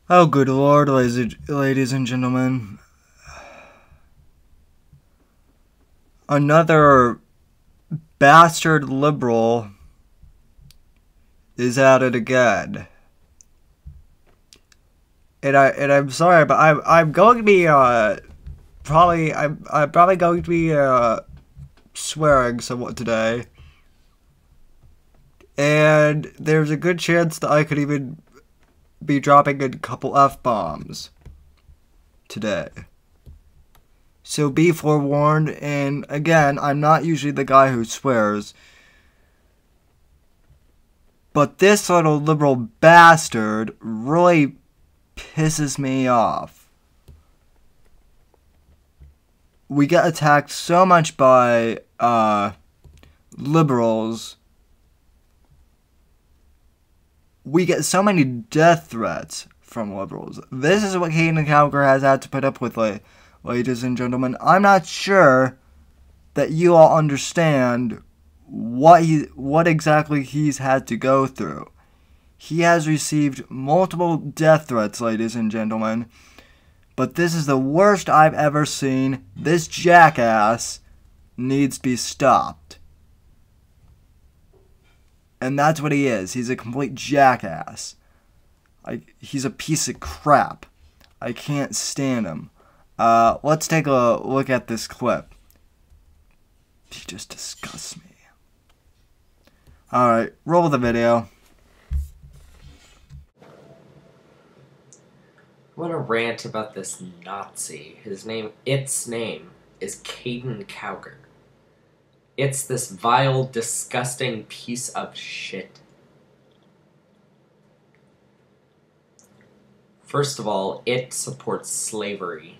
Oh, good lord, ladies and gentlemen. Another bastard liberal is at it again. And I'm sorry, but I'm going to be I'm probably going to be swearing somewhat today. And there's a good chance that I could even be dropping a couple F-bombs today. So be forewarned, and again, I'm not usually the guy who swears. But this little liberal bastard really pisses me off. We get attacked so much by liberals. We get so many death threats from liberals. This is what Caiden Cowger has had to put up with, ladies and gentlemen. I'm not sure that you all understand what exactly he's had to go through. He has received multiple death threats, ladies and gentlemen. But this is the worst I've ever seen. This jackass needs to be stopped. And that's what he is. He's a complete jackass. He's a piece of crap. I can't stand him. Let's take a look at this clip. He just disgusts me. Alright, roll the video. I want to rant about this Nazi. Its name is Caiden Cowger. It's this vile, disgusting piece of shit. First of all, it supports slavery.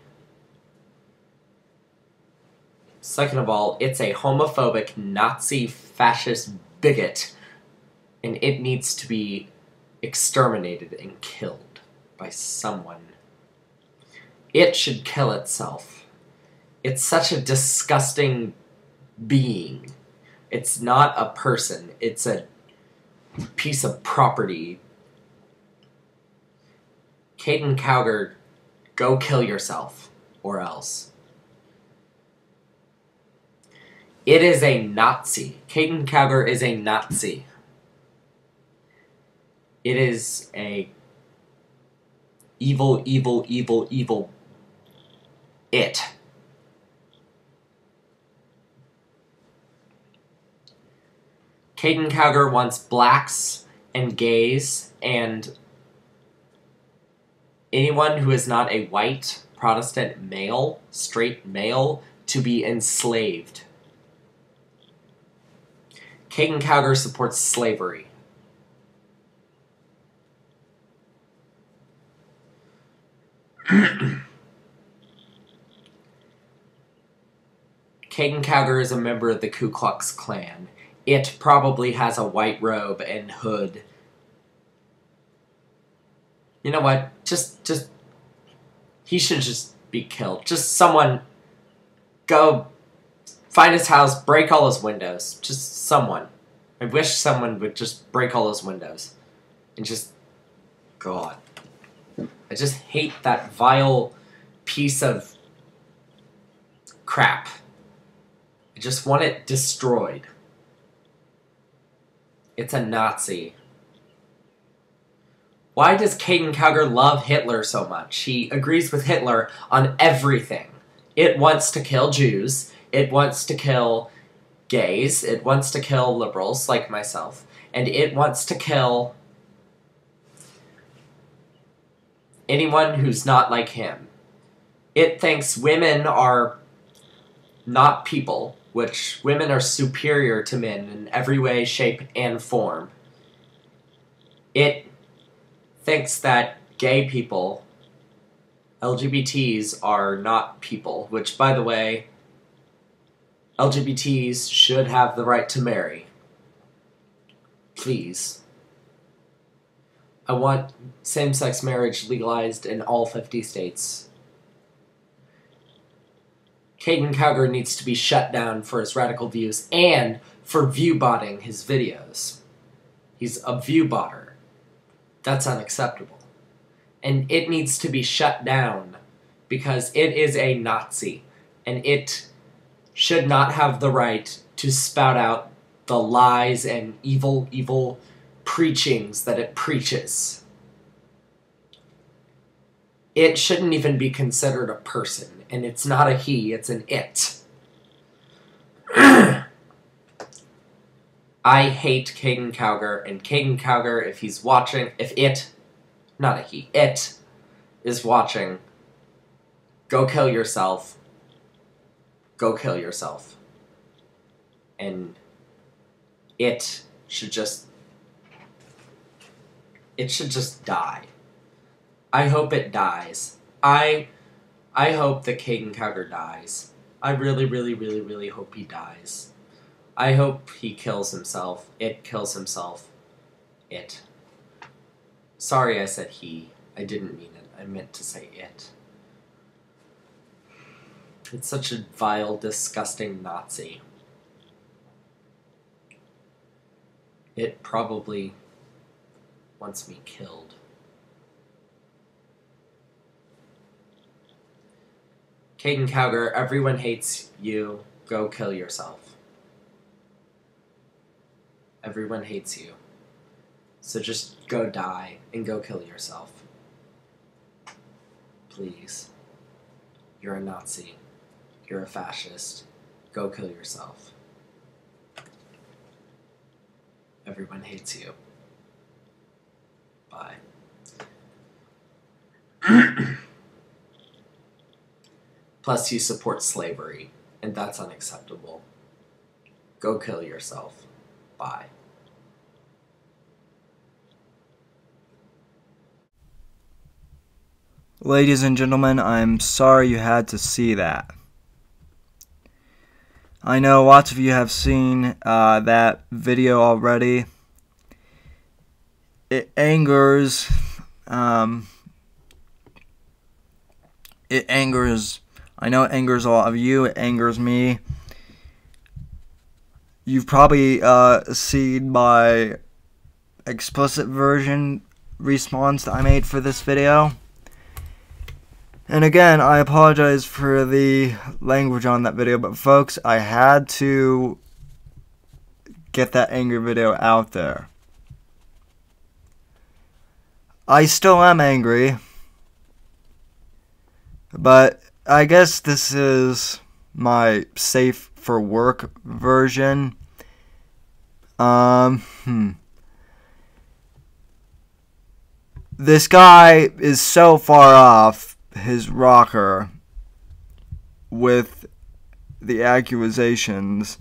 Second of all, it's a homophobic, Nazi, fascist bigot, and it needs to be exterminated and killed by someone. It should kill itself. It's such a disgusting being. It's not a person. It's a piece of property. Caiden Cowger, go kill yourself, or else. It is a Nazi. Caiden Cowger is a Nazi. It is a evil, evil, evil, evil it. Caiden Cowger wants blacks and gays and anyone who is not a white Protestant male, straight male, to be enslaved. Caiden Cowger supports slavery. Caiden Cowger is a member of the Ku Klux Klan. It probably has a white robe and hood. You know what? He should just be killed. Just someone go find his house, break all his windows. Just someone. I wish someone would just break all his windows. And just, God. I just hate that vile piece of crap. I just want it destroyed. It's a Nazi. Why does Caiden Cowger love Hitler so much? He agrees with Hitler on everything. It wants to kill Jews. It wants to kill gays. It wants to kill liberals like myself. And it wants to kill anyone who's not like him. It thinks women are not people, which women are superior to men in every way, shape, and form. It thinks that gay people, LGBTs, are not people, which, by the way, LGBTs should have the right to marry. Please. I want same-sex marriage legalized in all 50 states. Caiden Cowger needs to be shut down for his radical views and for view-botting his videos. He's a view-botter. That's unacceptable. and it needs to be shut down because it is a Nazi, and it should not have the right to spout out the lies and evil, evil preachings that it preaches. It shouldn't even be considered a person, and it's not a he, it's an it. I hate Caiden Cowger, and Caiden Cowger, if he's watching, if it, not a he, it is watching, go kill yourself. Go kill yourself. And it should just die. I hope it dies. I hope that Caiden Cowger dies. I really, really, really, really hope he dies. I hope he kills himself. It kills himself. It. Sorry I said he. I didn't mean it. I meant to say it. It's such a vile, disgusting Nazi. It probably wants me killed. Caiden Cowger, everyone hates you. Go kill yourself. Everyone hates you. So just go die and go kill yourself. Please. You're a Nazi. You're a fascist. Go kill yourself. Everyone hates you. Bye. Plus, you support slavery, and that's unacceptable. Go kill yourself. Bye. Ladies and gentlemen, I'm sorry you had to see that. I know lots of you have seen that video already. It angers, I know it angers a lot of you, it angers me. You've probably seen my explicit version response that I made for this video. And again, I apologize for the language on that video, but folks, I had to get that angry video out there. I still am angry, but I guess this is my safe for work version. This guy is so far off his rocker with the accusations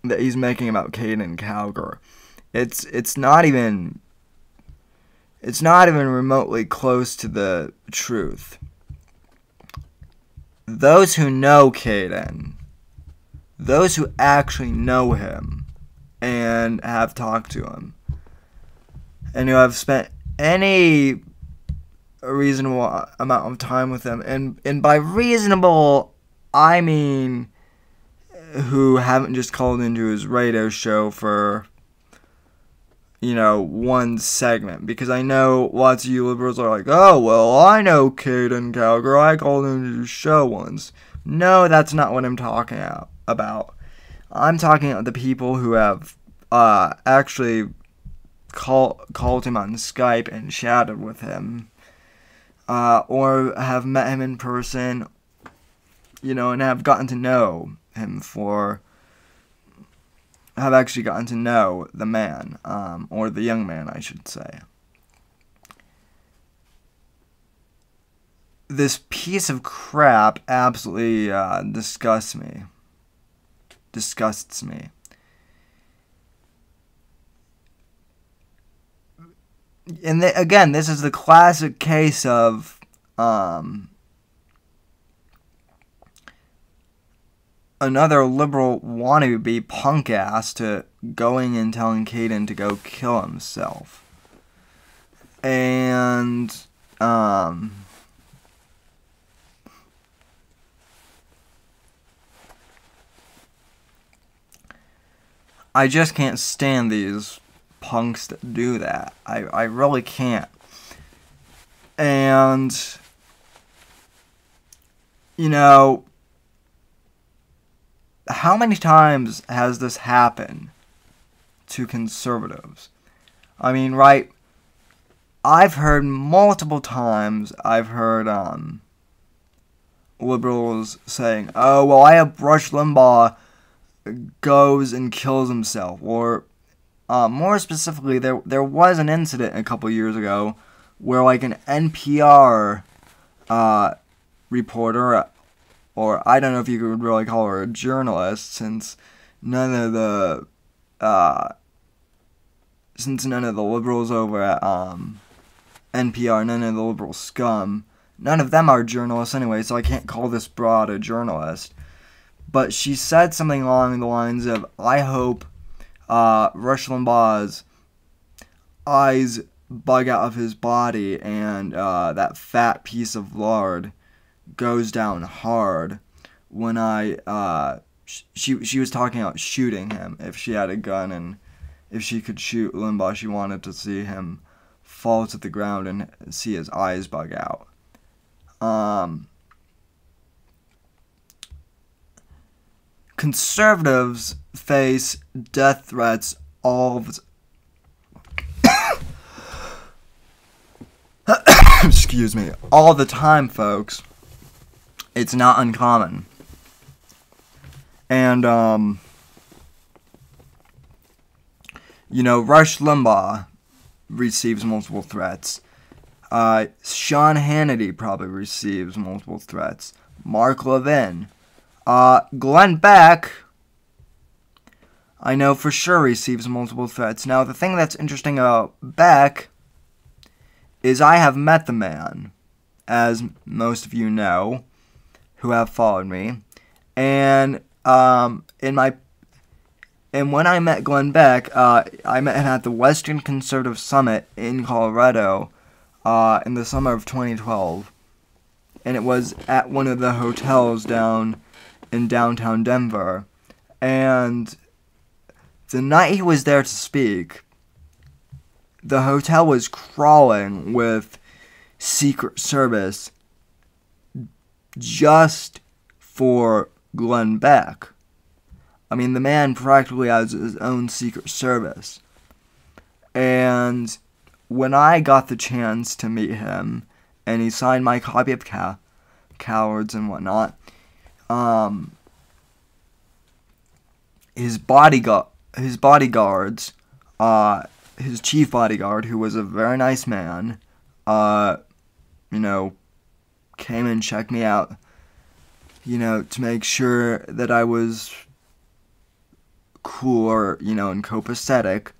that he's making about Caiden Cowger. It's not even remotely close to the truth. Those who know Caiden, those who actually know him and have talked to him, and who have spent any reasonable amount of time with him, and by reasonable, I mean who haven't just called into his radio show for, you know, one segment. Because I know lots of you liberals are like, oh, well, I know Caiden Cowger, I called into his show once. No, that's not what I'm talking about. I'm talking about the people who have actually called him on Skype and chatted with him, or have met him in person, you know, and have gotten to know him have actually gotten to know the man, or the young man, I should say. This piece of crap absolutely disgusts me. And again, this is the classic case of another liberal wannabe punk ass to going and telling Caiden to go kill himself. And I just can't stand these punks that do that. I really can't. And, you know, how many times has this happened to conservatives? I mean, right, I've heard multiple times, liberals saying, oh, well, I hope Rush Limbaugh goes and kills himself. Or, more specifically, there was an incident a couple years ago where, like, an NPR reporter, or I don't know if you could really call her a journalist, since none of the liberals over at NPR, none of the liberal scum, none of them are journalists anyway, so I can't call this broad a journalist. But she said something along the lines of, I hope Rush Limbaugh's eyes bug out of his body and that fat piece of lard goes down hard when she was talking about shooting him. If she had a gun and if she could shoot Limbaugh, she wanted to see him fall to the ground and see his eyes bug out. Conservatives face death threats excuse me, all the time, folks. It's not uncommon. And, Rush Limbaugh receives multiple threats. Sean Hannity probably receives multiple threats. Mark Levin. Glenn Beck, I know for sure receives multiple threats. Now, the thing that's interesting about Beck is I have met the man, as most of you know, who have followed me. And when I met Glenn Beck, I met him at the Western Conservative Summit in Colorado in the summer of 2012. And it was at one of the hotels down in downtown Denver. And the night he was there to speak, the hotel was crawling with Secret Service just for Glenn Beck. I mean, the man practically has his own Secret Service. And when I got the chance to meet him, and he signed my copy of Cowards and whatnot, his bodyguards, his chief bodyguard, who was a very nice man, came and checked me out, to make sure that I was cool or, and copacetic.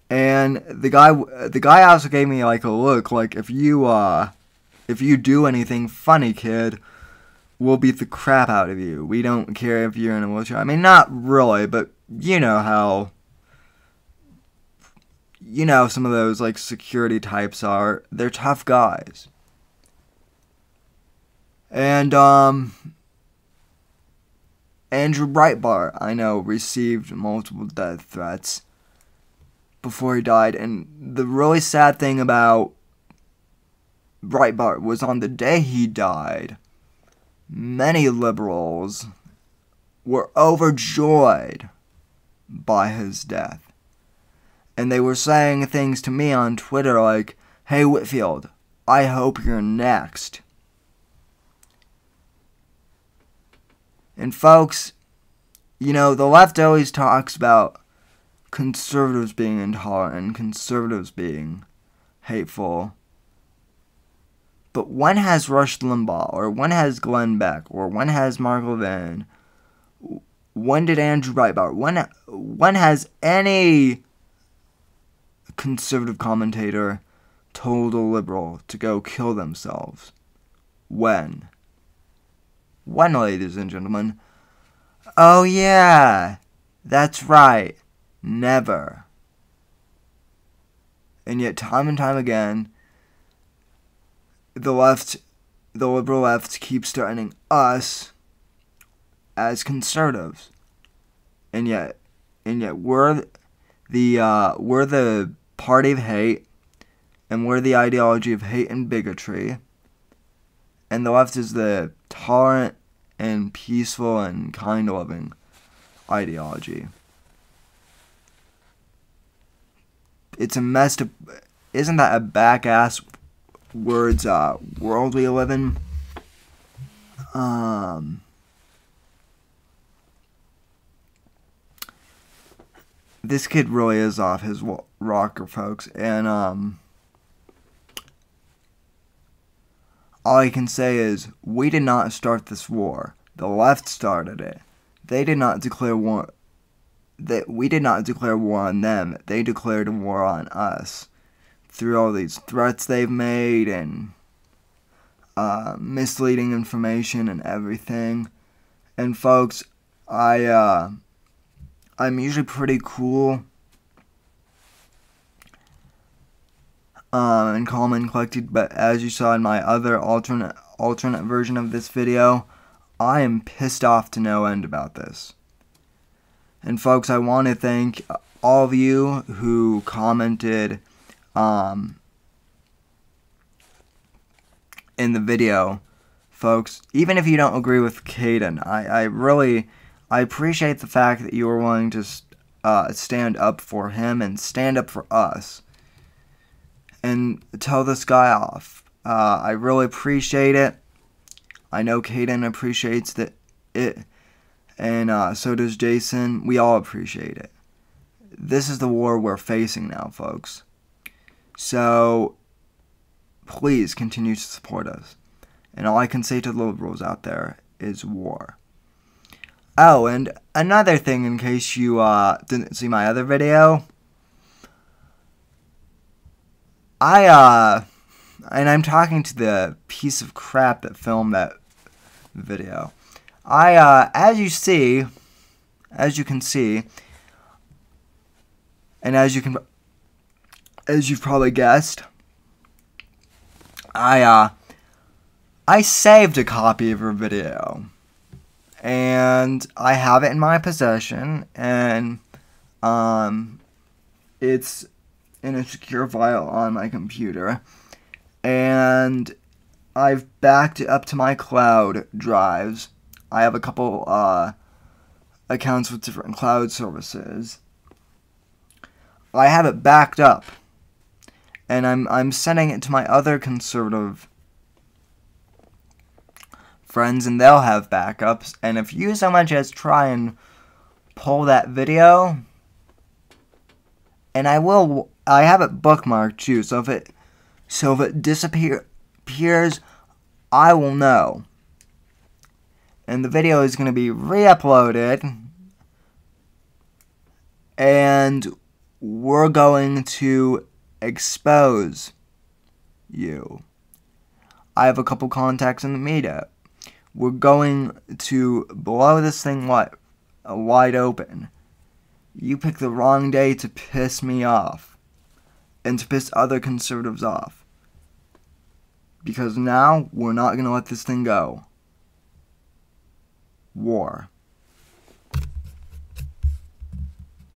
And the guy also gave me like a look, like, if you do anything funny, kid, we'll beat the crap out of you. We don't care if you're in a wheelchair. I mean, not really, but you know how, some of those, like, security types are. They're tough guys. And, Andrew Breitbart, I know, received multiple death threats before he died. And the really sad thing about Breitbart was on the day he died, many liberals were overjoyed by his death. And they were saying things to me on Twitter like, hey Whitfield, I hope you're next. And folks, the left always talks about conservatives being intolerant and conservatives being hateful. But when has Rush Limbaugh, or when has Glenn Beck, or when has Mark Levin, when did Andrew Breitbart, when has any conservative commentator told a liberal to go kill themselves? When? When, ladies and gentlemen? Oh yeah, that's right, never. And yet, time and time again, the liberal left keeps threatening us as conservatives, and yet we're the party of hate, and we're the ideology of hate and bigotry. And the left is the tolerant and peaceful and kind-loving ideology. It's a messed up. Isn't that a back-ass words world we live in? This kid really is off his rocker, folks, and all I can say is we did not start this war. The left started it. They did not declare war. We did not declare war on them. They declared a war on us through all these threats they've made and misleading information and everything. And folks, I'm usually pretty cool and calm and collected, but as you saw in my other alternate version of this video, I am pissed off to no end about this. And folks, I want to thank all of you who commented in the video. Folks, even if you don't agree with Caiden, I appreciate the fact that you were willing to stand up for him and stand up for us and tell this guy off. I really appreciate it. I know Caiden appreciates it, and so does Jason. We all appreciate it. This is the war we're facing now, folks. So please continue to support us. And all I can say to the liberals out there is war. Oh, and another thing, in case you didn't see my other video, and I'm talking to the piece of crap that filmed that video. As you can see, and as you've probably guessed, I saved a copy of her video, and I have it in my possession, and it's in a secure file on my computer, and I've backed it up to my cloud drives. I have a couple accounts with different cloud services. I have it backed up, and I'm sending it to my other conservative friends, and they'll have backups. And if you so much as try and pull that video, and I have it bookmarked too, so if it disappears, I will know. And the video is going to be re-uploaded, and we're going to expose you. I have a couple contacts in the media. We're going to blow this thing wide open. You picked the wrong day to piss me off and to piss other conservatives off. Because now we're not going to let this thing go. War.